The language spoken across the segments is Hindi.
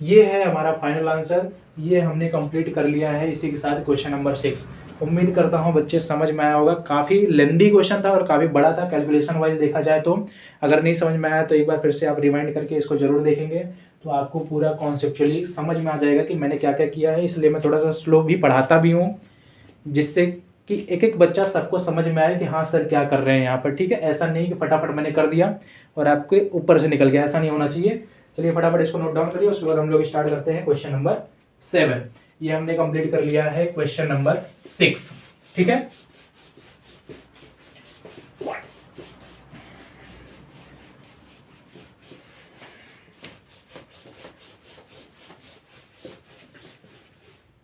ये है हमारा फाइनल आंसर, ये हमने कंप्लीट कर लिया है इसी के साथ क्वेश्चन नंबर 6। उम्मीद करता हूँ बच्चे समझ में आया होगा। काफ़ी लेंदी क्वेश्चन था और काफ़ी बड़ा था कैलकुलेशन वाइज देखा जाए तो। अगर नहीं समझ में आया तो एक बार फिर से आप रिवाइंड करके इसको जरूर देखेंगे तो आपको पूरा कॉन्सेप्चुअली समझ में आ जाएगा कि मैंने क्या क्या किया है। इसलिए मैं थोड़ा सा स्लो भी पढ़ाता भी हूँ, जिससे कि एक एक बच्चा सबको समझ में आए कि हाँ सर क्या कर रहे हैं यहाँ पर। ठीक है, ऐसा नहीं कि फटाफट मैंने कर दिया और आपके ऊपर से निकल गया, ऐसा नहीं होना चाहिए। चलिए फटाफट इसको नोट डाउन करिए, उसके बाद हम लोग स्टार्ट करते हैं क्वेश्चन नंबर 7। ये हमने कंप्लीट कर लिया है क्वेश्चन नंबर 6। ठीक है,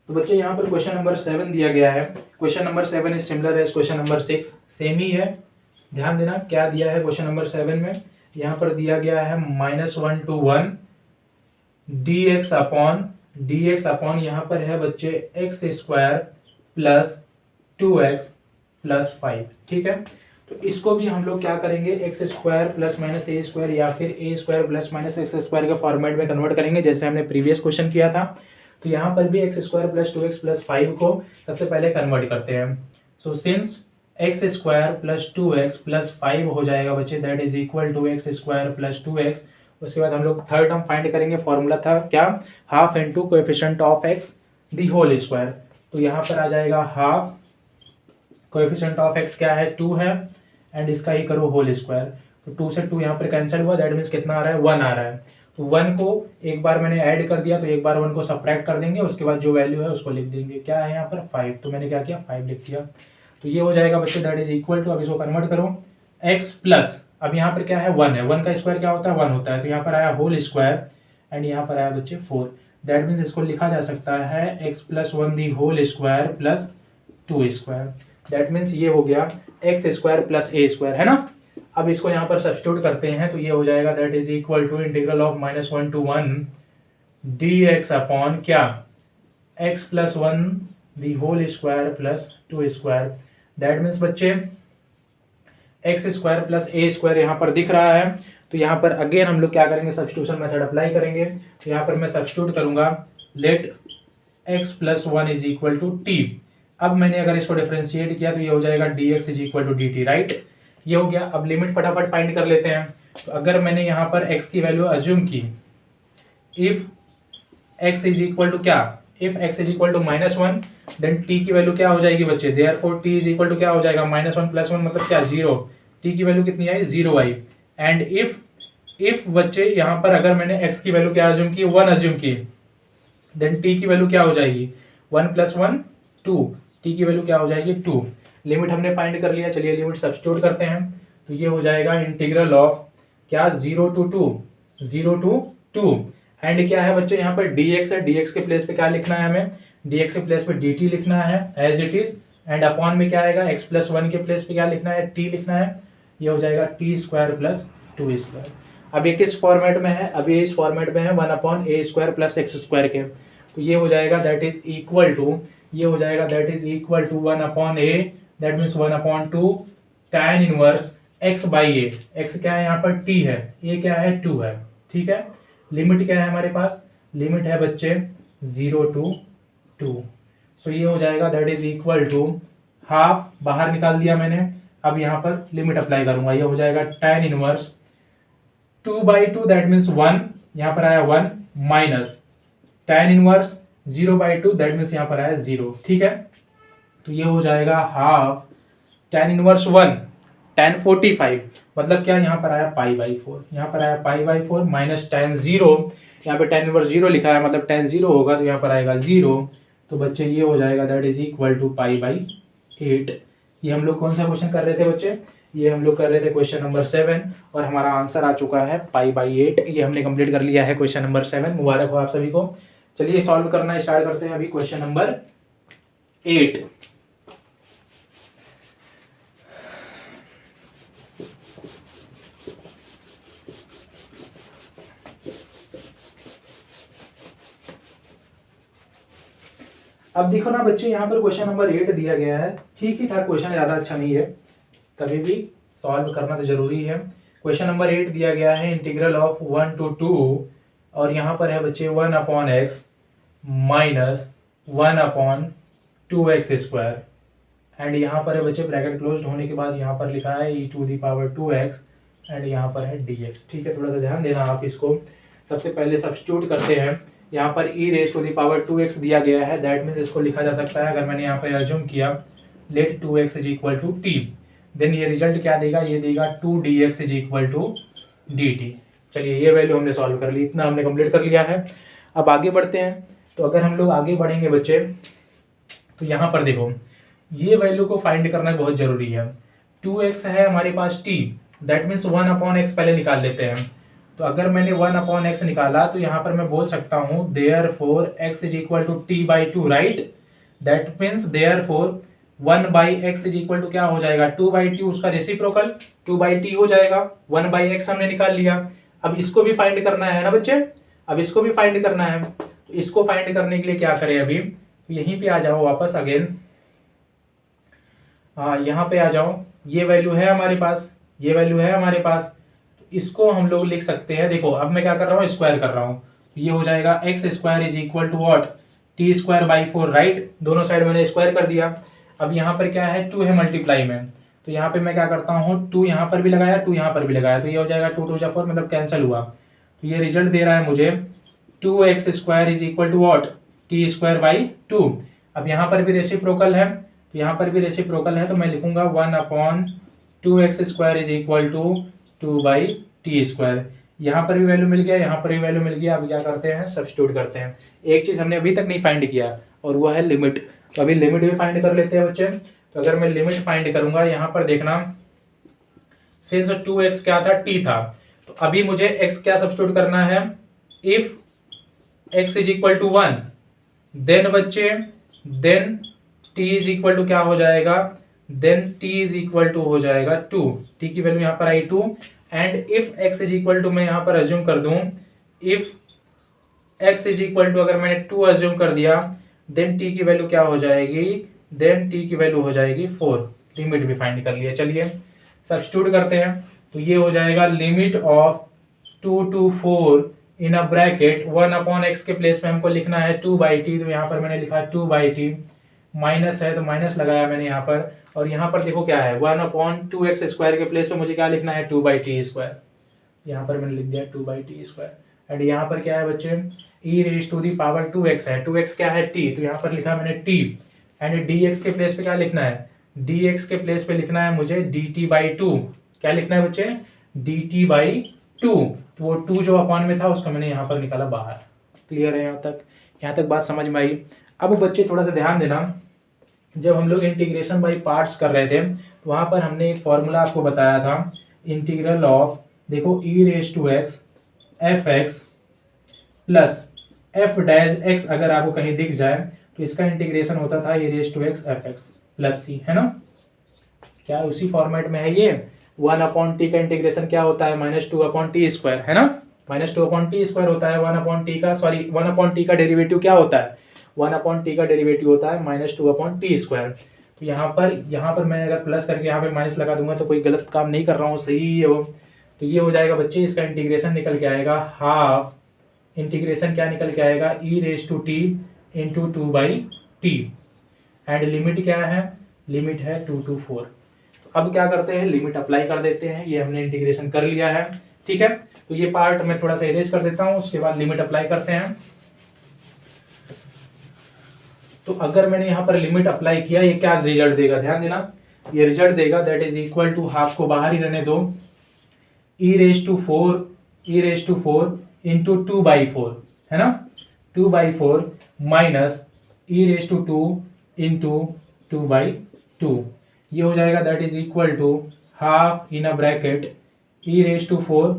तो बच्चे यहाँ पर क्वेश्चन नंबर 7 दिया गया है। क्वेश्चन नंबर 7 इज सिमिलर है क्वेश्चन नंबर 6, सेम ही है। ध्यान देना क्या दिया है क्वेश्चन नंबर 7 में। यहाँ पर दिया गया है -1 to 1 dx अपॉन यहाँ पर है बच्चे x square plus 2x plus 5। ठीक है, तो इसको भी हम लोग क्या करेंगे, x square plus minus a square या फिर a square plus minus x square के फॉर्मेट में कन्वर्ट करेंगे, जैसे हमने प्रीवियस क्वेश्चन किया था। तो यहाँ पर भी x square plus 2x plus 5 को सबसे पहले कन्वर्ट करते हैं। So since x square plus 2x plus 5 हो जाएगा बच्चे, that is equal to x square plus 2x। उसके बाद हम लोग थर्ड टर्म फाइंड करेंगे। फॉर्मूला था क्या, half into coefficient of x the whole square. तो यहाँ पर आ जाएगा हाफ, कोएफिशिएंट ऑफ एक्स क्या है 2 है, एंड इसका ही करो होल स्क्वायर। तो 2 से 2 यहाँ पर कैंसिल हुआ, दैट मीन्स कितना आ रहा है 1 आ रहा है। तो 1 को एक बार मैंने ऐड कर दिया तो एक बार 1 को सब्ट्रैक्ट कर देंगे, उसके बाद जो वैल्यू है उसको लिख देंगे। क्या है यहाँ पर 5, तो मैंने क्या किया 5 लिख दिया। तो ये हो जाएगा बच्चे दैट इज इक्वल टू, अब इसको कन्वर्ट करो, एक्स प्लस, अब यहाँ पर क्या है 1 है, 1 का स्क्वायर क्या होता है 1 होता है, तो यहाँ पर आया होल स्क्वायर एंड यहाँ पर आया बच्चे 4। दैट मीन्स इसको लिखा जा सकता है x plus 1 the whole square plus 2 square. That means ये हो गया x square plus a square, है ना। अब इसको यहाँ पर सब्स्टिट्यूट करते हैं तो ये हो जाएगा that is equal to integral of -1 to 1 dx upon क्या, x plus 1 the whole square plus 2 square. That means बच्चे x square plus a square यहाँ पर दिख रहा है। तो यहाँ पर अगेन हम लोग क्या करेंगे, सब्स्टिट्यूशन मेथड अप्लाई करेंगे। तो यहाँ पर मैं सब्स्टिट्यूट करूंगा, let x plus 1 is equal to t. अब मैंने अगर इसको डिफरेंशिएट किया तो ये हो जाएगा dx is equal to dt, right. ये हो गया। अब लिमिट फटाफट फाइंड कर लेते हैं। तो अगर मैंने यहाँ पर x की वैल्यू अज्यूम की, if x is equal to क्या, if x is equal to -1 then t की वैल्यू क्या हो जाएगी बच्चे, therefore t is equal to क्या हो जाएगा -1 प्लस 1 मतलब क्या 0। t की वैल्यू कितनी आई 0 आई। एंड इफ बच्चे यहाँ पर अगर मैंने x की वैल्यू क्या अज्यूम की 1 अज्यूम की, देन t की वैल्यू क्या हो जाएगी 1 प्लस 1 2, t की वैल्यू क्या हो जाएगी 2। लिमिट हमने फाइंड कर लिया, चलिए लिमिट सब्स्टिट्यूट करते हैं। तो ये हो जाएगा इंटीग्रल ऑफ क्या 0 to 2 एंड क्या है बच्चे यहाँ पर dx है, dx के प्लेस पे क्या लिखना है हमें, dx के प्लेस पे dt लिखना है as it is, and upon में क्या आएगा x प्लस 1 के प्लेस पे क्या लिखना है t लिखना है। ये हो जाएगा t स्क्वायर प्लस 2 स्क्वायर। अब ये किस फॉर्मेट में है, अब ये इस फॉर्मेट में है 1 अपॉन ए स्क्वायर प्लस एक्स स्क्वायर के। तो ये हो जाएगा दैट इज इक्वल टू, ये हो जाएगा that is equal to 1 upon a, that means 1 upon 2 tan inverse x by a. x क्या है यहाँ पर t है, a क्या है 2 है। ठीक है, लिमिट क्या है हमारे पास, लिमिट है बच्चे 0 to 2। सो ये हो जाएगा that is equal to half, बाहर निकाल दिया मैंने। अब यहाँ पर लिमिट अप्लाई करूंगा, ये हो जाएगा tan इनवर्स 2/2 दैट मीन्स 1, यहाँ पर आया 1 minus tan inverse 0/2 that means यहाँ पर आया 0। ठीक है, तो ये हो जाएगा हाफ tan इनवर्स 1 tan 45 मतलब क्या, यहाँ पर आया π/4, यहाँ पर आया π/4 माइनस tan 0, यहाँ पे tan इनवर्स 0 लिखा है मतलब tan 0 होगा तो यहाँ पर आएगा 0। तो बच्चे ये हो जाएगा दैट इज इक्वल टू π/8। ये हम लोग कौन सा क्वेश्चन कर रहे थे बच्चे, ये हम लोग कर रहे थे क्वेश्चन नंबर 7 और हमारा आंसर आ चुका है π/8। ये हमने कंप्लीट कर लिया है क्वेश्चन नंबर 7। मुबारक हो आप सभी को। चलिए सॉल्व करना स्टार्ट करते हैं अभी क्वेश्चन नंबर 8। अब देखो ना बच्चे, यहाँ पर क्वेश्चन नंबर 8 दिया गया है, ठीक ही था क्वेश्चन, ज़्यादा अच्छा नहीं है, तभी भी सॉल्व करना तो जरूरी है। क्वेश्चन नंबर 8 दिया गया है इंटीग्रल ऑफ 1 to 2 और यहाँ पर है बच्चे 1/x माइनस 1/2x²। एंड यहाँ पर है बच्चे ब्रैकेट क्लोज्ड होने के बाद यहाँ पर लिखा है e⁻²x एंड यहाँ पर है dx। ठीक है, थोड़ा सा ध्यान देना आप इसको। सबसे पहले सब्स्टिट्यूट करते हैं। यहाँ पर e⁻²x दिया गया है, दैट मीन्स इसको लिखा जा सकता है, अगर मैंने यहाँ पर अज्यूम किया लेट 2x = t, देन ये रिजल्ट क्या देगा, ये देगा 2dx = dt। चलिए ये वैल्यू हमने सॉल्व कर ली, इतना हमने कंप्लीट कर लिया है। अब आगे बढ़ते हैं। तो अगर हम लोग आगे बढ़ेंगे बच्चे, तो यहाँ पर देखो ये वैल्यू को फाइंड करना बहुत जरूरी है। 2x है हमारे पास t, दैट मीन्स 1/x पहले निकाल लेते हैं। तो अगर मैंने 1/x निकाला तो यहाँ पर मैं बोल सकता हूँ therefore x = t/2, right. That means therefore 1/x = क्या हो जाएगा, 2/2, उसका रेसिप्रोकल 2/t हो जाएगा। 1/x हमने निकाल लिया। अब इसको भी फाइंड करना है ना बच्चे, अब इसको भी फाइंड करना है। तो इसको फाइंड करने के लिए क्या करें, अभी यहीं पे आ जाओ वापस अगेन, यहाँ पे आ जाओ। ये वैल्यू है हमारे पास, ये वैल्यू है हमारे पास, तो इसको हम लोग लिख सकते हैं। देखो अब मैं क्या कर रहा हूँ, स्क्वायर कर रहा हूँ। ये हो जाएगा x² = what, t²/4, राइट। दोनों साइड मैंने स्क्वायर कर दिया। अब यहाँ पर क्या है, 2 है मल्टीप्लाई में, तो यहाँ पे मैं क्या करता हूँ, 2 यहाँ पर भी लगाया, 2 यहाँ पर भी लगाया, तो ये हो जाएगा 2 × 2 = 4, मतलब कैंसिल हुआ। तो ये रिजल्ट दे रहा है मुझे 2x² = what, t²/2। अब यहाँ पर भी रेसिप्रोकल है, तो यहाँ पर भी रेसिप्रोकल है, तो मैं लिखूंगा 1/2x² = 2/t²। यहाँ पर भी वैल्यू मिल गया, यहाँ पर भी वैल्यू मिल गया। अब क्या करते हैं, सब्स्टिट्यूट करते हैं। एक चीज़ हमने अभी तक नहीं फाइंड किया और वो है लिमिट। तो अभी लिमिट भी फाइंड कर लेते हैं बच्चे। तो अगर मैं लिमिट फाइंड करूंगा, यहाँ पर देखना, सिंस 2x क्या था, t था, तो अभी मुझे x क्या सब्स्टिट्यूट करना है, इफ x = 1, देन बच्चे देन t = क्या हो जाएगा, देन t = हो जाएगा 2। t की वैल्यू यहाँ पर आई 2। एंड इफ x = मैं यहाँ पर अज्यूम कर दूं, इफ x = अगर मैंने 2 अज्यूम कर दिया, देन t की वैल्यू क्या हो जाएगी, देन t की वैल्यू हो जाएगी 4। लिमिट भी फाइंड कर लिया। चलिए सब्स्टिट्यूट करते हैं। तो ये हो जाएगा limit of 2 to 4 in a bracket 1/x के प्लेस में हमको लिखना है 2/t, तो यहाँ पर मैंने लिखा 2/t, माइनस है तो माइनस लगाया मैंने यहाँ पर। और यहाँ पर देखो क्या है, 1/2x² के प्लेस पे मुझे क्या लिखना है, 2/t²। यहाँ पर मैंने लिख दिया 2/t²। एंड यहाँ पर क्या है बच्चे, e⁻²x है, 2x क्या है, t, तो यहाँ पर लिखा मैंने t। एंड dx के प्लेस पे क्या लिखना है, dx के प्लेस पे लिखना है मुझे dt/2। क्या लिखना है बच्चे, dt/2। तो वो 2 जो अपॉन में था उसको मैंने यहाँ पर निकाला बाहर। क्लियर है यहाँ तक बात समझ में आई। अब बच्चे थोड़ा सा ध्यान देना, जब हम लोग इंटीग्रेशन बाय पार्ट्स कर रहे थे तो वहाँ पर हमने एक फॉर्मूला आपको बताया था, इंटीग्रल ऑफ, देखो e⁻x fx प्लस f'(x) अगर आपको कहीं दिख जाए तो इसका इंटीग्रेशन होता था e⁻x fx प्लस c, है ना। क्या उसी फॉर्मेट में है ये। 1/t का इंटीग्रेशन क्या होता है, -2/t², है ना। -2/t² होता है 1/t का, सॉरी 1/t का डेरिवेटिव क्या होता है, 1/t का डेरिवेटिव होता है -2/t²। तो यहाँ पर मैं अगर प्लस करके यहाँ पे माइनस लगा दूंगा तो कोई गलत काम नहीं कर रहा हूँ, सही है वो। तो ये हो जाएगा बच्चे, इसका इंटीग्रेशन निकल के आएगा हाफ, इंटीग्रेशन क्या निकल के आएगा, e⁻t × 2/t। एंड लिमिट क्या है, लिमिट है 2 to 4। तो अब क्या करते हैं, लिमिट अप्लाई कर देते हैं। ये हमने इंटीग्रेशन कर लिया है, ठीक है। तो ये पार्ट मैं थोड़ा सा इरेज कर देता हूँ, उसके बाद लिमिट अप्लाई करते हैं। तो अगर मैंने यहाँ पर लिमिट अप्लाई किया, ये क्या रिजल्ट देगा, ध्यान देना। ये रिजल्ट देगा that is equal to, half को बाहर ही रहने दो, e⁻4 × 2/4, है ना, 2/4 माइनस e⁻2 × 2/2। ये हो जाएगा that is equal to half in a bracket e⁻4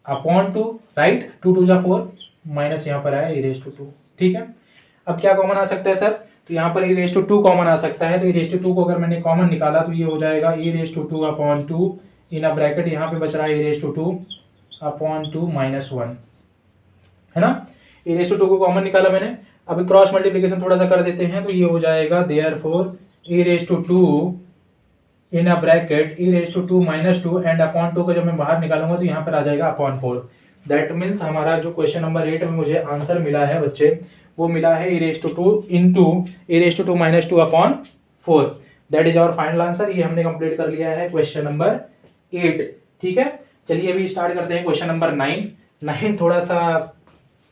upon 2, right, 2 × 2 = 4, minus यहाँ पर आया e⁻2, ठीक है। अब क्या कॉमन आ सकता है सर, तो यहाँ पर e⁻2 कॉमन आ सकता है। तो e⁻2 को अगर मैंने कॉमन निकाला तो ये हो जाएगा e⁻2/2 इन अ ब्रैकेट, यहाँ पे बच रहा है e⁻2/2 -1, है ना। e⁻2 को कॉमन निकाला मैंने। अब क्रॉस मल्टीप्लिकेशन थोड़ा सा कर देते हैं, तो ये हो जाएगा therefore e⁻2 in a bracket e⁻2 -2 and upon 2 को जब मैं बाहर निकालूंगा तो यहाँ पर आ जाएगा अपॉन 4। दैट मीन्स हमारा जो क्वेश्चन नंबर 8 में मुझे आंसर मिला है बच्चे, वो मिला है e⁻² into e⁻² minus 2/4। That is our final answer. ये हमने कंप्लीट कर लिया है क्वेश्चन नंबर 8। ठीक है, चलिए अभी स्टार्ट करते हैं क्वेश्चन नंबर 9। थोड़ा सा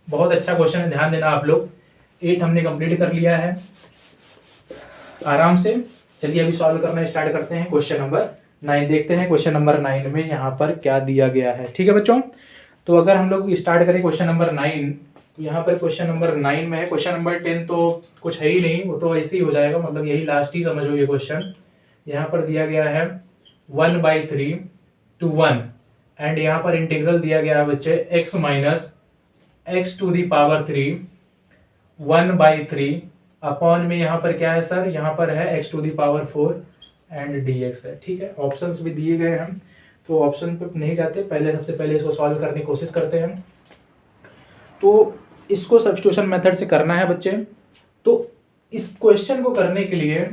बहुत अच्छा क्वेश्चन है, ध्यान देना आप लोग। 8 हमने कंप्लीट कर लिया है आराम से। चलिए अभी सॉल्व करना स्टार्ट करते हैं क्वेश्चन नंबर 9। देखते हैं क्वेश्चन नंबर 9 में यहाँ पर क्या दिया गया है। ठीक है बच्चों, तो अगर हम लोग स्टार्ट करें क्वेश्चन नंबर 9, तो यहाँ पर क्वेश्चन नंबर 9 में है। क्वेश्चन नंबर 10 तो कुछ है ही नहीं, वो तो ऐसे ही हो जाएगा, मतलब यही लास्ट ही समझो ये क्वेश्चन। यहाँ पर दिया गया है 1/3 to 1 एंड यहाँ पर इंटीग्रल दिया गया है बच्चे x minus x to the power 3 1/3 upon में यहाँ पर क्या है सर, यहाँ पर है x to the power 4 and dx है। ठीक है, ऑप्शंस भी दिए गए हैं, तो ऑप्शन पे नहीं जाते, पहले सबसे पहले इसको सॉल्व करने की कोशिश करते हैं। तो इसको सब्स्टिट्यूशन मेथड से करना है बच्चे। तो इस क्वेश्चन को करने के लिए,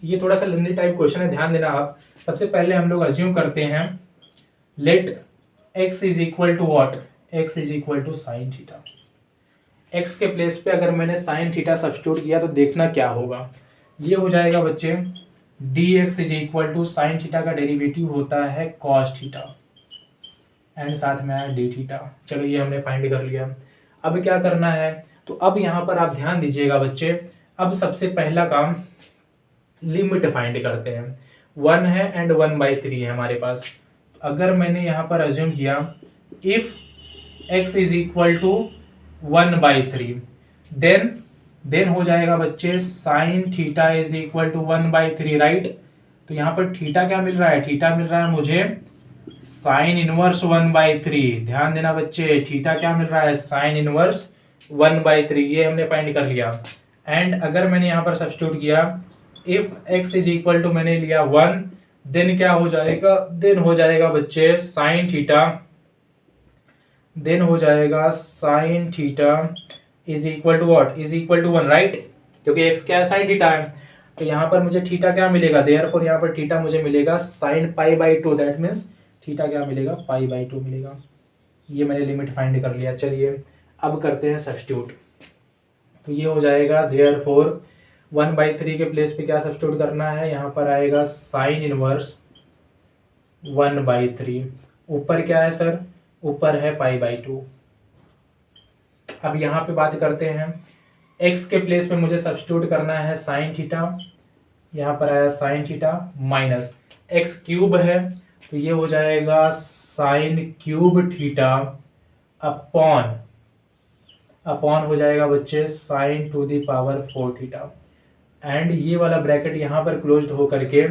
ये थोड़ा सा लेंथी टाइप क्वेश्चन है, ध्यान देना आप। सबसे पहले हम लोग अज्यूम करते हैं let x is equal to what, x is equal to sine theta. x के प्लेस पे अगर मैंने साइन थीटा सब्स्टिट्यूट किया तो देखना क्या होगा। ये हो जाएगा बच्चे dx is equal to sine theta का डेरिवेटिव होता है कॉस थीटा एंड साथ में आया डी थीटा। चलो ये हमने फाइंड कर लिया। अब क्या करना है, तो अब यहाँ पर आप ध्यान दीजिएगा बच्चे। अब सबसे पहला काम लिमिट फाइंड करते हैं। 1 है एंड 1/3 है हमारे पास। अगर मैंने यहाँ पर अज्यूम किया if x is equal to 1/3 then हो जाएगा बच्चे sine theta is equal to 1/3 right. तो यहाँ पर थीटा क्या मिल रहा है, थीटा मिल रहा है मुझे साइन इनवर्स 1/3। ध्यान देना बच्चे, थीटा क्या मिल रहा है, साइन इनवर्स 1/3। ये हमने फाइंड कर लिया। एंड अगर मैंने यहाँ पर सब्स्टिट्यूट किया if x is equal to मैंने लिया 1, देन क्या हो जाएगा, देन हो जाएगा बच्चे साइन थीटा, देन हो जाएगा sine theta is equal to what, is equal to 1 right, क्योंकि x क्या है, साइन थीटा है। तो यहाँ पर मुझे थीटा क्या मिलेगा, देयरफॉर यहाँ पर थीटा मुझे मिलेगा साइन π/2। दैट मीन्स थीटा क्या मिलेगा, π/2 मिलेगा। ये मैंने लिमिट फाइंड कर लिया। चलिए अब करते हैं सब्स्टिट्यूट। तो ये हो जाएगा देयरफॉर 1/3 के प्लेस पे क्या सब्स्टिट्यूट करना है, यहाँ पर आएगा साइन इनवर्स 1/3। ऊपर क्या है सर, ऊपर है π/2। अब यहाँ पे बात करते हैं x के प्लेस पे मुझे सब्स्टिट्यूट करना है साइन थीटा। यहाँ पर आया sine theta minus x cube है, तो ये हो जाएगा साइन क्यूब थीटा अपॉन हो जाएगा बच्चे sine to the power 4 theta. And ये वाला ब्रैकेट यहाँ पर क्लोज्ड हो करके,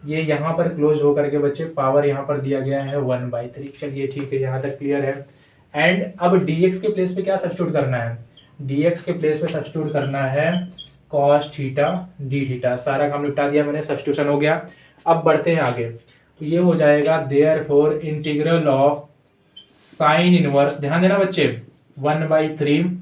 ये यहाँ पर क्लोज हो करके बच्चे पावर यहाँ पर दिया गया है 1/3। चलिए ठीक है, यहाँ तक क्लियर है। एंड अब dx के प्लेस पे क्या सब्स्टिट्यूट करना है, dx के प्लेस पे सब्स्टिट्यूट करना है cos थीटा d थीटा। सारा काम निपटा दिया मैंने, सब्स्टिट्यूशन हो गया। अब बढ़ते हैं आगे। तो ये हो जाएगा therefore integral of sine inverse, ध्यान देना बच्चे 1/3,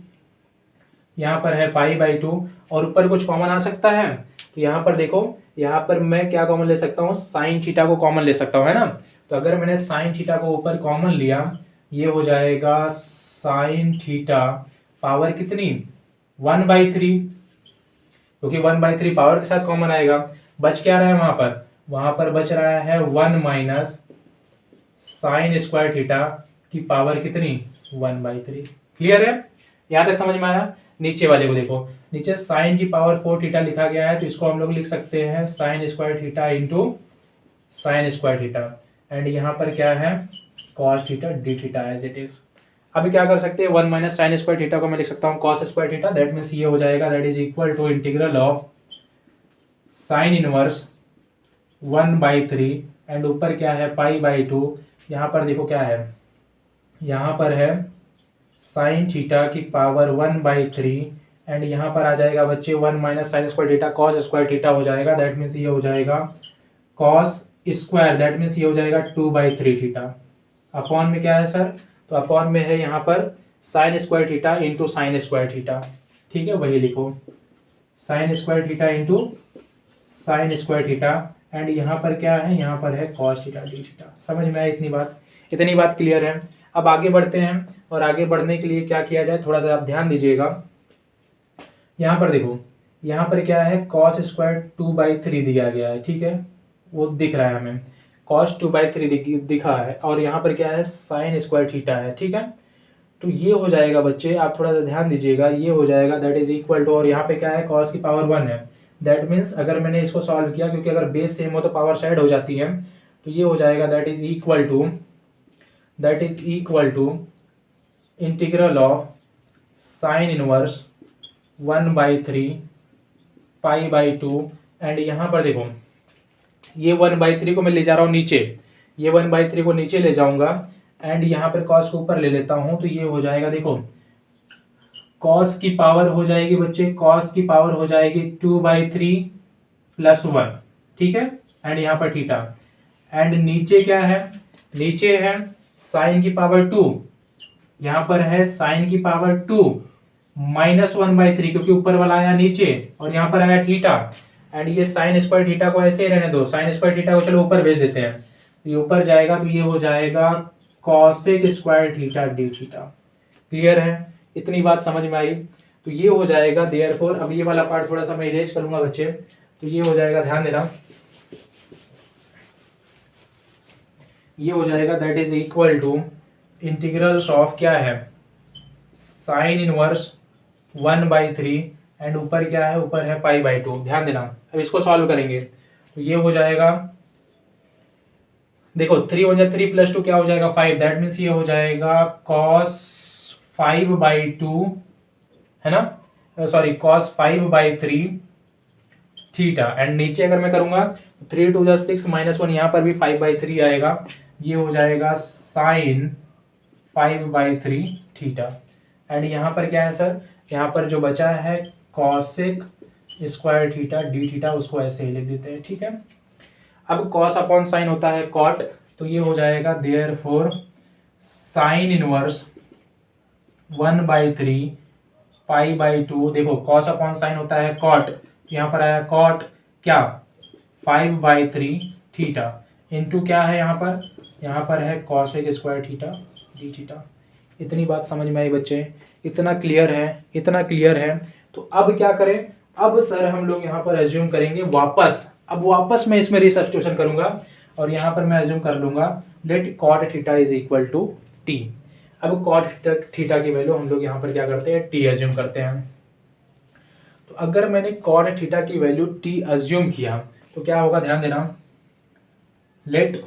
यहाँ पर है π/2 और ऊपर कुछ कॉमन आ सकता है। तो यहाँ पर देखो, यहाँ पर मैं क्या कॉमन ले सकता हूँ, साइन थीटा को कॉमन ले सकता हूँ, है ना। तो अगर मैंने साइन थीटा को ऊपर कॉमन लिया, ये हो जाएगा साइन थीटा पावर कितनी 1/3, क्योंकि 1/3 पावर के साथ कॉमन आएगा। बच क्या रहा है वहां पर बच रहा है 1 माइनस साइन स्क्वायर थीटा की पावर कितनी 1/3। क्लियर है, यहाँ तक समझ में आया। नीचे वाले को देखो, नीचे साइन की पावर 4 थीटा लिखा गया है, तो इसको हम लोग लिख सकते हैं sine square theta into sine square theta. And यहाँ पर क्या है cos theta d theta as it is. अभी क्या कर सकते हैं, 1 माइनस साइन स्क्वायर थीटा को मैं लिख सकता हूँ cos square theta. That means ये हो जाएगा, that is equal to integral of sine inverse 1/3 and ऊपर क्या है π/2। यहाँ पर देखो क्या है, यहाँ पर है साइन थीटा की पावर 1/3 एंड यहाँ पर आ जाएगा बच्चे 1 minus sign square theta cos square theta हो जाएगा। दैट मीन्स ये हो जाएगा कॉस स्क्वायर, दैट मीन्स ये हो जाएगा 2/3 थीटा। अपॉन में क्या है सर, तो अपॉन में है यहाँ पर sign square theta into sine square theta. ठीक है, वही लिखो sign square theta into sine square theta. And यहाँ पर क्या है, यहाँ पर है कॉस थीटा डी थीटा। समझ में आया इतनी बात क्लियर है। अब आगे बढ़ते हैं, और आगे बढ़ने के लिए क्या किया जाए, थोड़ा सा आप ध्यान दीजिएगा। यहाँ पर देखो, यहाँ पर क्या है, कॉस स्क्वायर 2/3 दिया गया है, ठीक है, वो दिख रहा है हमें, कॉस 2/3 दिखा है, और यहाँ पर क्या है, साइन स्क्वायर थीटा है, ठीक है। तो ये हो जाएगा बच्चे, आप थोड़ा सा ध्यान दीजिएगा, ये हो जाएगा दैट इज इक्वल टू, और यहाँ पे क्या है, कॉस की पावर 1 है, दैट मीन्स अगर मैंने इसको सॉल्व किया, क्योंकि अगर बेस सेम हो तो पावर साइड हो जाती है, तो ये हो जाएगा that is equal to integral of sine inverse 1/3 π/2, and यहाँ पर देखो, ये 1/3 को मैं ले जा रहा हूँ नीचे, ये 1/3 को नीचे ले जाऊंगा, एंड यहाँ पर कॉस को ऊपर ले लेता हूँ, तो ये हो जाएगा, देखो कॉस की पावर हो जाएगी बच्चे, कॉस की पावर हो जाएगी 2/3 + 1, ठीक है, एंड यहाँ पर थीटा, एंड नीचे क्या है, नीचे है साइन की पावर 2, यहाँ पर है साइन की पावर 2 - 1/3, क्योंकि ऊपर वाला आया नीचे और यहाँ पर आया थीटा, एंड ये साइन स्क्वायर थीटा को ऐसे ही रहने दो, साइन स्क्वायर थीटा को चलो ऊपर भेज देते हैं, तो ये ऊपर जाएगा, तो ये हो जाएगा cosec square theta d theta. Clear है, इतनी बात समझ में आई। तो ये हो जाएगा देयरफॉर, अब ये वाला पार्ट थोड़ा सा मैं इरेज करूंगा बच्चे, तो ये हो जाएगा, ध्यान देना, ये हो जाएगा that is equal to integrals of क्या है, साइन इनवर्स 1/3, एंड ऊपर क्या है, ऊपर है π/2, ध्यान देना। अब इसको सॉल्व करेंगे, तो ये हो जाएगा, देखो 3 × 3 + 2 क्या हो जाएगा, 5, दैट मीन्स ये हो जाएगा cos 5/2, है ना, सॉरी cos 5/3 थीटा, एंड नीचे अगर मैं करूंगा 3 × 2 = 6 - 1, यहाँ पर भी 5/3 आएगा, ये हो जाएगा साइन 5/3 थीटा, एंड यहाँ पर क्या है सर, यहाँ पर जो बचा है cosec square theta d theta, उसको ऐसे ही लिख देते हैं, ठीक है। अब कॉस अपॉन साइन होता है कॉट, तो ये हो जाएगा देयरफॉर साइन इनवर्स 1/3 π/2, देखो कॉस अपॉन साइन होता है कॉट, यहाँ पर आया कॉट क्या, 5/3 थीटा, इनटू क्या है यहाँ पर है cosec square theta d theta. इतनी बात समझ में आई बच्चे, इतना क्लियर है। तो अब क्या करें, अब सर हम लोग यहाँ पर एज्यूम करेंगे वापस मैं इसमें रिसब्स्टिट्यूशन करूंगा, और यहाँ पर मैं एज्यूम कर लूंगा let cot theta is equal to t. अब कॉट थीटा की वैल्यू हम लोग यहाँ पर क्या करते हैं, टी एज्यूम करते हैं। तो अगर मैंने कॉट थीटा की वैल्यू टी एज्यूम किया, तो क्या होगा, ध्यान देना, let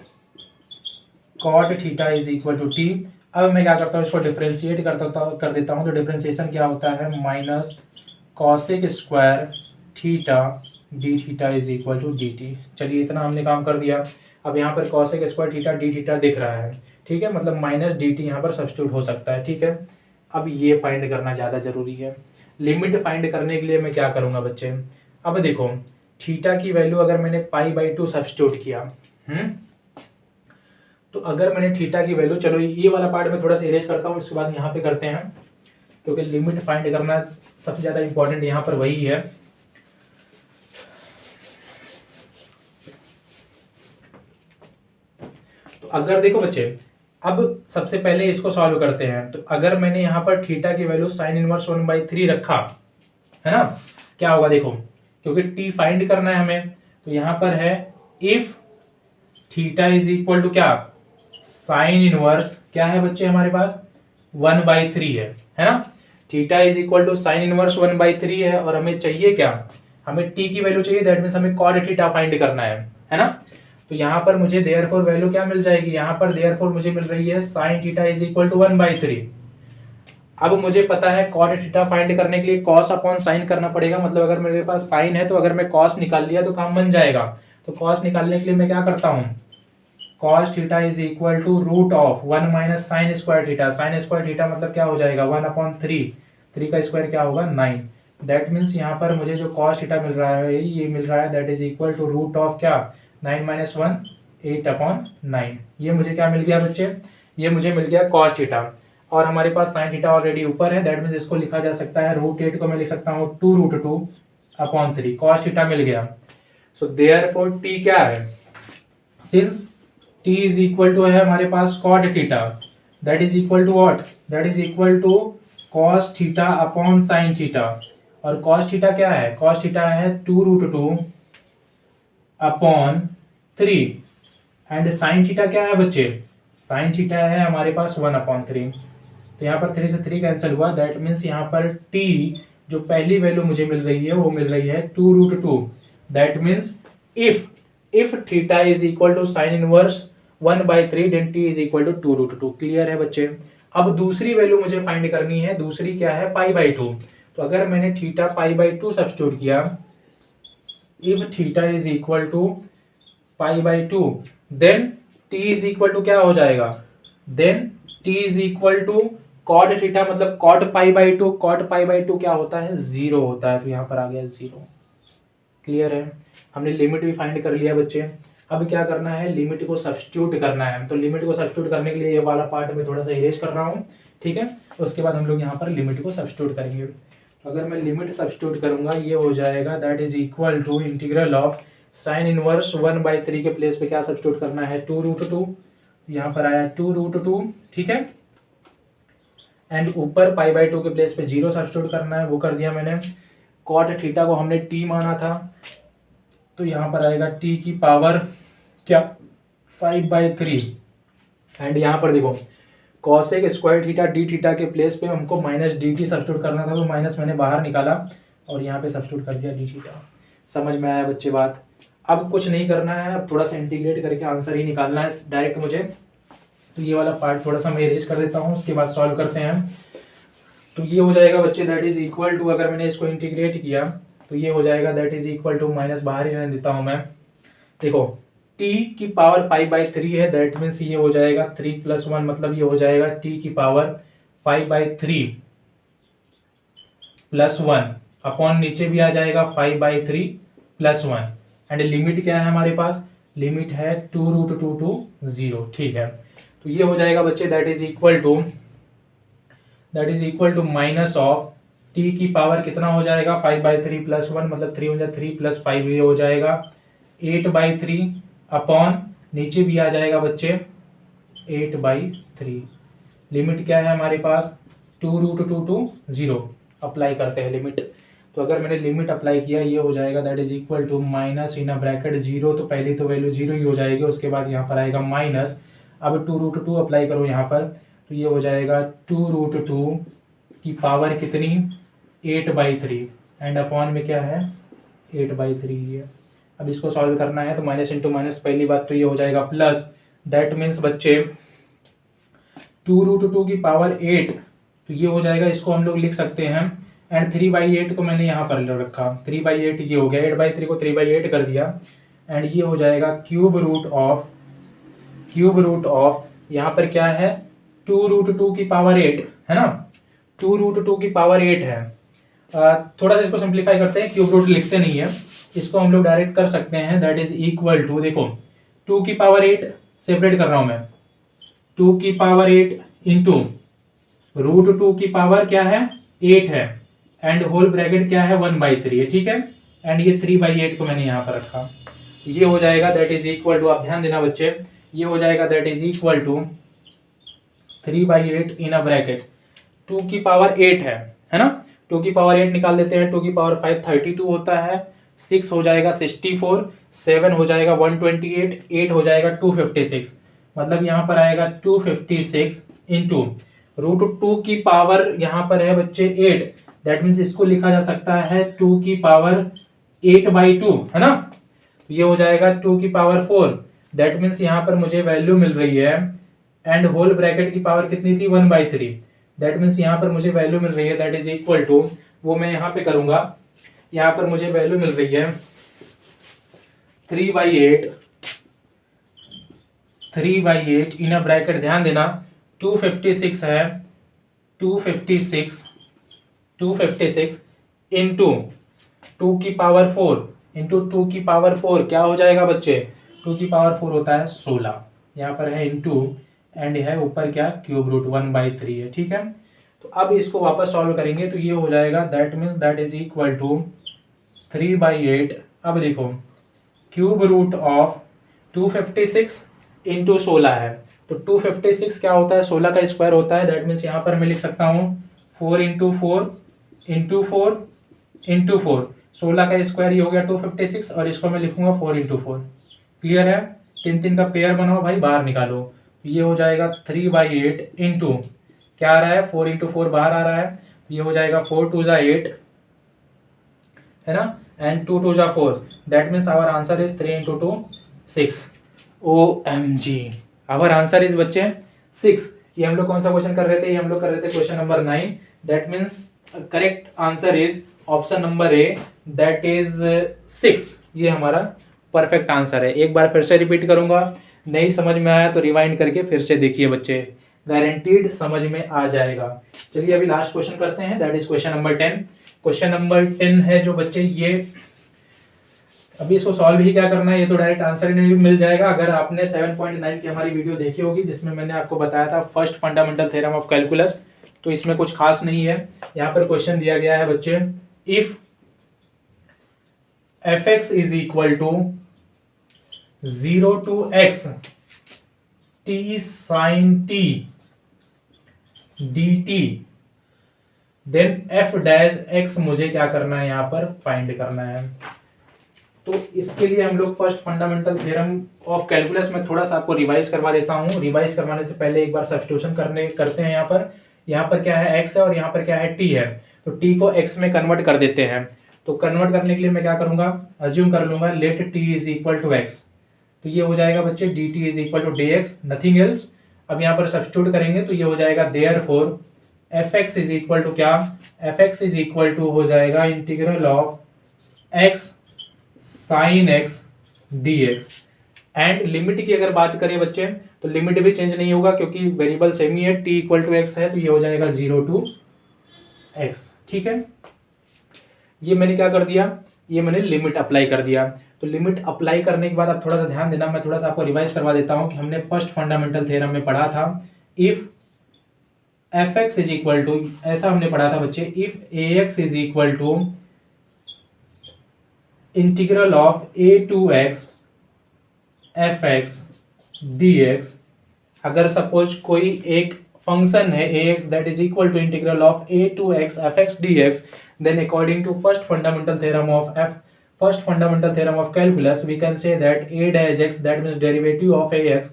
cot theta is equal to t. अब मैं क्या करता हूँ, इसको डिफ्रेंशिएट कर देता हूँ, तो डिफ्रेंशिएशन क्या होता है, minus cosec square theta d theta is equal to d t. चलिए इतना हमने काम कर दिया। अब यहाँ पर cosec square theta d theta दिख रहा है, ठीक है, मतलब माइनस डी टी यहाँ पर सब्स्टिट्यूट हो सकता है, ठीक है। अब ये फाइंड करना ज़्यादा जरूरी है। लिमिट फाइंड करने के लिए मैं क्या करूँगा बच्चे, अब देखो थीटा की वैल्यू अगर मैंने π/2 सब्स्टिट्यूट किया, तो अगर मैंने थीटा की वैल्यू, चलो ये वाला पार्ट मैं थोड़ा सा इरेज करता हूँ, उसके बाद यहाँ पे करते हैं, क्योंकि लिमिट फाइंड करना सबसे ज़्यादा इंपॉर्टेंट यहाँ पर वही है। तो अगर देखो बच्चे, अब सबसे पहले इसको सॉल्व करते हैं। तो अगर मैंने यहाँ पर थीटा की वैल्यू साइन इनवर्स 1/3 रखा है ना, क्या होगा देखो, क्योंकि टी फाइंड करना है हमें, तो यहाँ पर है if theta is equal to क्या, साइन इनवर्स क्या है बच्चे हमारे पास 1/3 है ना, theta is equal to sine inverse 1/3 है, और हमें चाहिए क्या, हमें टी की वैल्यू चाहिए, दैट मीन्स हमें कॉट थीटा फाइंड करना है ना। तो यहाँ पर मुझे देयरफॉर वैल्यू क्या मिल जाएगी, यहाँ पर देयरफॉर मुझे मिल रही है sine theta is equal to 1/3। अब मुझे पता है कॉट थीटा फाइंड करने के लिए कॉस अपॉन साइन करना पड़ेगा, मतलब अगर मेरे पास साइन है तो अगर मैं कॉस निकाल लिया तो काम बन जाएगा। तो कॉस निकालने के लिए मैं क्या करता हूँ, cos theta is equal to root of 1 - sine square theta. Sine square theta मतलब क्या हो जाएगा, 1/3, 3 का स्क्वायर क्या होगा 9। दैट मीन्स यहाँ पर मुझे जो कॉस थीटा मिल रहा है, ये मिल रहा है, that is equal to root of क्या, 9 - 1 8/9। ये मुझे क्या मिल गया बच्चे, ये मुझे मिल गया कॉस थीटा, और हमारे पास साइन थीटा ऑलरेडी ऊपर है, दैट मीन्स इसको लिखा जा सकता है, √8 को मैं लिख सकता हूँ 2√2/3, कॉस थीटा मिल गया। सो देयरफॉर टी क्या है, since t is equal to है हमारे पास cot theta, that is equal to what, that is equal to cos theta upon sine theta. और कॉस थीटा क्या है, कॉस थीटा है 2√2 अपॉन 3 एंड साइन थीटा क्या है बच्चे, साइन थीटा है हमारे पास 1/3। तो यहाँ पर 3 से 3 कैंसिल हुआ, दैट मीन्स यहाँ पर t जो पहली वैल्यू मुझे मिल रही है वो मिल रही है 2√2। That means if theta is equal to sine inverse 1/3 then t is equal to 2√2। Clear है बच्चे। अब दूसरी वैल्यू मुझे फाइंड करनी है, दूसरी क्या है π/2। तो अगर मैंने थीटा π/2 सब्स्टिट्यूट किया, if theta is equal to π/2 then t is equal to क्या हो जाएगा, then t is equal to cot theta मतलब कॉट π/2। कॉट π/2 क्या होता है, 0 होता है। तो यहाँ पर आ गया 0। क्लियर है, हमने लिमिट भी फाइंड कर लिया बच्चे। अब क्या करना है, लिमिट को सब्स्टिट्यूट करना है। तो लिमिट को सब्स्टिट्यूट करने के लिए ये वाला पार्ट मैं थोड़ा सा इरेज कर रहा हूँ, ठीक है। उसके बाद हम लोग यहाँ पर लिमिट को सब्स्टिट्यूट करेंगे। तो अगर मैं लिमिट सब्स्टिट्यूट करूंगा ये हो जाएगा that is equal to integral of sine inverse 1/3 के प्लेस पे क्या सब्स्टिट्यूट करना है, 2√2। यहाँ पर आया 2√2, ठीक है। एंड ऊपर π/2 के प्लेस पे 0 सब्स्टिट्यूट करना है, वो कर दिया मैंने। कॉट थीटा को हमने t माना था, तो यहाँ पर आएगा t की पावर क्या 5/3। एंड यहाँ पर देखो cosec square theta d theta के प्लेस पे हमको माइनस डी टी सब्स्टिट्यूट करना था, तो माइनस मैंने बाहर निकाला और यहाँ पे सब्स्टिट्यूट कर दिया डी थीटा। समझ में आया बच्चे बात। अब कुछ नहीं करना है, अब थोड़ा सा इंटीग्रेट करके आंसर ही निकालना है डायरेक्ट मुझे। तो ये वाला पार्ट थोड़ा सा मैं इरेज कर देता हूँ, उसके बाद सॉल्व करते हैं। तो ये हो जाएगा बच्चे दैट इज इक्वल टू, अगर मैंने इसको इंटीग्रेट किया तो ये हो जाएगा that is equal to, minus बाहर ही रहने देता हूँ मैं। देखो t की पावर 5/3 है, दैट मीन्स ये हो जाएगा 3 + 1 मतलब ये हो जाएगा t की पावर 5/3 + 1 अपॉन नीचे भी आ जाएगा 5/3 + 1। एंड लिमिट क्या है हमारे पास, लिमिट है 2√2 to 0, ठीक है। तो ये हो जाएगा बच्चे that is equal to minus of t की पावर कितना हो जाएगा 5/3 + 1 मतलब 3 × 3 + 5 ये हो जाएगा 8/3 अपॉन नीचे भी आ जाएगा बच्चे 8/3। लिमिट क्या है हमारे पास 2√2 to 0। अप्लाई करते हैं लिमिट। तो अगर मैंने लिमिट अप्लाई किया ये हो जाएगा that is equal to minus in bracket 0, तो पहली तो वैल्यू 0 ही हो जाएगी, उसके बाद यहाँ पर आएगा माइनस। अब 2√2 अप्लाई करो यहाँ पर, तो ये हो जाएगा 2√2 की पावर कितनी 8/3 एंड अपॉन में क्या है 8/3 है। अब इसको सॉल्व करना है तो माइनस इंटू माइनस, पहली बात तो ये हो जाएगा प्लस, दैट मीन्स बच्चे 2√2 की पावर 8, तो ये हो जाएगा, इसको हम लोग लिख सकते हैं। एंड 3/8 को मैंने यहाँ पर रखा, 3/8 ये हो गया, 8/3 को 3/8 कर दिया। एंड ये हो जाएगा क्यूब रूट ऑफ यहाँ पर क्या है 2√2 की पावर 8 है ना, 2√2 की पावर 8 है। थोड़ा सा इसको सिंप्लीफाई करते हैं, क्यूब रूट लिखते नहीं है, इसको हम लोग डायरेक्ट कर सकते हैं। दैट इज इक्वल टू, देखो 2 की पावर 8 सेपरेट कर रहा हूं मैं, 2 की पावर 8 इंटू √2 की पावर क्या है 8 है, एंड होल ब्रैकेट क्या है 1/3 है, ठीक है। एंड ये 3/8 को मैंने यहाँ पर रखा, ये हो जाएगा दैट इज इक्वल टू, आप ध्यान देना बच्चे, ये हो जाएगा that is equal to 3/8 in a bracket 2 की पावर 8 है ना, 2 की पावर 8 निकाल लेते हैं, 2 की पावर 5 32 होता है, 6 हो जाएगा 64, 7 हो जाएगा 128, 8 हो जाएगा 256, मतलब यहाँ पर आएगा 256 इंटू √2 की पावर यहाँ पर है बच्चे 8, दैट मीन्स इसको लिखा जा सकता है 2 की पावर 8/2 है ना। ये हो जाएगा 2 की पावर 4, दैट मीन्स यहाँ पर मुझे वैल्यू मिल रही है, एंड होल ब्रैकेट की पावर कितनी थी 1/3, दैट मीन्स यहाँ पर मुझे वैल्यू मिल रही है दैट इज इक्वल टू, वो मैं यहाँ पे करूंगा, यहाँ पर मुझे वैल्यू मिल रही है 3/8 इन अ ब्रैकेट, ध्यान देना 256 है, 256 इंटू 2 की पावर 4 इंटू 2 की पावर 4 क्या हो जाएगा बच्चे, 2 की पावर 4 होता है 16, यहाँ पर है इंटू एंड है ऊपर क्या क्यूब रूट 1/3 है, ठीक है। तो अब इसको वापस सॉल्व करेंगे तो ये हो जाएगा that means that is equal to 3/8। अब देखो क्यूब रूट ऑफ 256 इंटू 16 है, तो 256 क्या होता है, 16 का स्क्वायर होता है। दैट मीन्स यहाँ पर मैं लिख सकता हूँ 4 इंटू 4 इंटू 4 इंटू 4, 16 का स्क्वायर ये हो गया 256, और इसको मैं लिखूंगा 4 इंटू 4। क्लियर है? 3 का पेयर बनाओ भाई, बाहर निकालो। ये हो जाएगा 3/8 इंटू क्या आ रहा है, 4 इंटू 4 बाहर आ रहा है, ये हो जाएगा 4 2 8 है ना, and 2 2 4। That means our answer is 3 into 2 6। OMG, our answer is बच्चे 6। ये हम लोग कौन सा क्वेश्चन कर रहे थे, ये हम लोग कर रहे थे question number 9। That means correct answer is option number A, that is 6। ये हमारा परफेक्ट आंसर है। एक बार फिर से रिपीट करूंगा, नहीं समझ में आया तो रिवाइंड करके फिर से देखिए बच्चे, गारंटीड समझ में आ जाएगा। चलिए अभी लास्ट क्वेश्चन करते हैं, that is question number 10। Question number 10 है जो बच्चे, ये अभी इसको सॉल्व ही क्या करना है, ये तो डायरेक्ट आंसर ही मिल जाएगा। अगर आपने 7.9 की हमारी वीडियो देखी होगी जिसमें मैंने आपको बताया था first fundamental theorem of calculus, तो इसमें कुछ खास नहीं है। यहाँ पर क्वेश्चन दिया गया है बच्चे, if fx is equal to 0 to x t sin t dt, then f dash x मुझे क्या करना है, यहाँ पर फाइंड करना है। तो इसके लिए हम लोग first fundamental theorem of calculus में थोड़ा सा आपको रिवाइज करवा देता हूँ। रिवाइज करवाने से पहले एक बार सब्स्टिट्यूशन करते हैं। यहाँ पर क्या है, x है, और यहाँ पर क्या है, t है। तो t को x में कन्वर्ट कर देते हैं। तो कन्वर्ट करने के लिए मैं क्या करूंगा, अज्यूम कर लूंगा let t is equal to x। तो ये हो जाएगा बच्चे dt is equal to dx, nothing else. अब यहाँ पर सब्स्टिट्यूट करेंगे तो ये हो जाएगा therefore fx is equal to क्या, fx इज इक्वल टू हो जाएगा integral of x sin x dx। And limit की अगर बात करें बच्चे, तो लिमिट भी चेंज नहीं होगा क्योंकि वेरिएबल सेम ही है, t इक्वल टू x है, तो ये हो जाएगा 0 to x। ठीक है, ये मैंने क्या कर दिया, ये मैंने लिमिट अप्लाई कर दिया। तो लिमिट अप्लाई करने के बाद आप थोड़ा सा ध्यान देना, मैं थोड़ा सा आपको रिवाइज करवा देता हूं कि हमने फर्स्ट फंडामेंटल थ्योरम में पढ़ा था, if fx is equal to, ऐसा हमने पढ़ा था बच्चे, if ax is equal to integral of a to x fx dx। अगर सपोज कोई एक फंक्शन है ax that is equal to integral of a to x fx dx, then according to first fundamental theorem of calculus we can say that a dash x, that means derivative of ax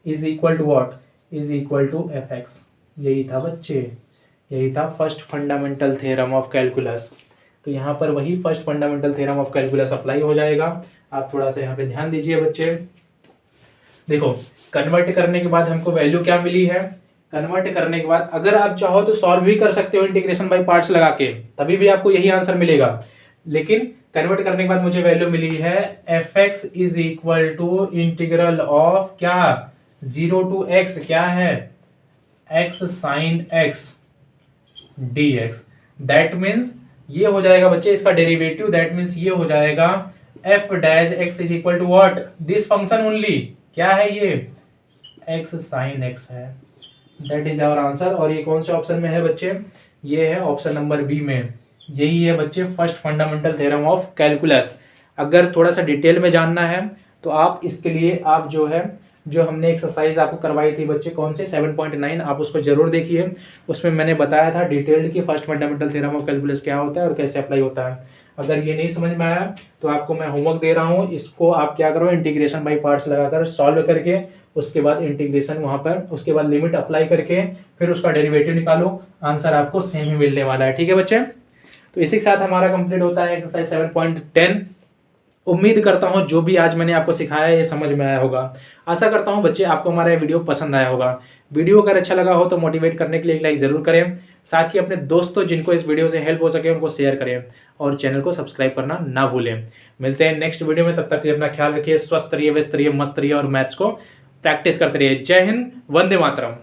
is equal to what, is equal to fx। यही था बच्चे, यही था first fundamental theorem of calculus. तो यहाँ पर वही first fundamental theorem of calculus apply हो जाएगा। आप थोड़ा सा यहाँ पे ध्यान दीजिए बच्चे। देखो कन्वर्ट करने के बाद हमको वैल्यू क्या मिली है, कन्वर्ट करने के बाद अगर आप चाहो तो सॉल्व भी कर सकते हो इंटीग्रेशन बाय पार्ट्स लगा के, तभी भी आपको यही आंसर मिलेगा। लेकिन कन्वर्ट करने के बाद मुझे वैल्यू मिली है fx is equal to integral of क्या, 0 to x, क्या है, x sin x dx। That means ये हो जाएगा बच्चे इसका डेरिवेटिव, दैट मीन्स ये हो जाएगा f dash x is equal to what, this function only, क्या है ये, x sin x है। That is our answer. और ये कौन से ऑप्शन में है बच्चे, ये है ऑप्शन नंबर बी में। यही है बच्चे first fundamental theorem of calculus. अगर थोड़ा सा डिटेल में जानना है तो आप इसके लिए आप जो है, जो हमने एक्सरसाइज आपको करवाई थी बच्चे, कौन से 7.9, आप उसको जरूर देखिए। उसमें मैंने बताया था डिटेल्ड कि first fundamental theorem of calculus क्या होता है और कैसे अप्लाई होता है। अगर ये नहीं समझ में आया तो आपको मैं होमवर्क दे रहा हूँ, इसको आप क्या करो, इंटीग्रेशन बाय पार्ट्स लगाकर सॉल्व करके, उसके बाद इंटीग्रेशन वहाँ पर, उसके बाद लिमिट अप्लाई करके फिर उसका डेरिवेटिव निकालो, आंसर आपको सेम ही मिलने वाला है। ठीक है बच्चे, तो इसी के साथ हमारा कंप्लीट होता है एक्सरसाइज 7.10। उम्मीद करता हूँ जो भी आज मैंने आपको सिखाया ये समझ में आया होगा। आशा करता हूँ बच्चे आपको हमारा ये वीडियो पसंद आया होगा। वीडियो अगर अच्छा लगा हो तो मोटिवेट करने के लिए एक लाइक ज़रूर करें, साथ ही अपने दोस्तों जिनको इस वीडियो से हेल्प हो सके उनको शेयर करें, और चैनल को सब्सक्राइब करना ना भूलें। मिलते हैं नेक्स्ट वीडियो में, तब तक अपना ख्याल रखिए, स्वस्थ रहिए, व्यस्त रहिए, मस्त रहिए और मैथ्स को प्रैक्टिस करते रहिए। जय हिंद, वंदे मातरम।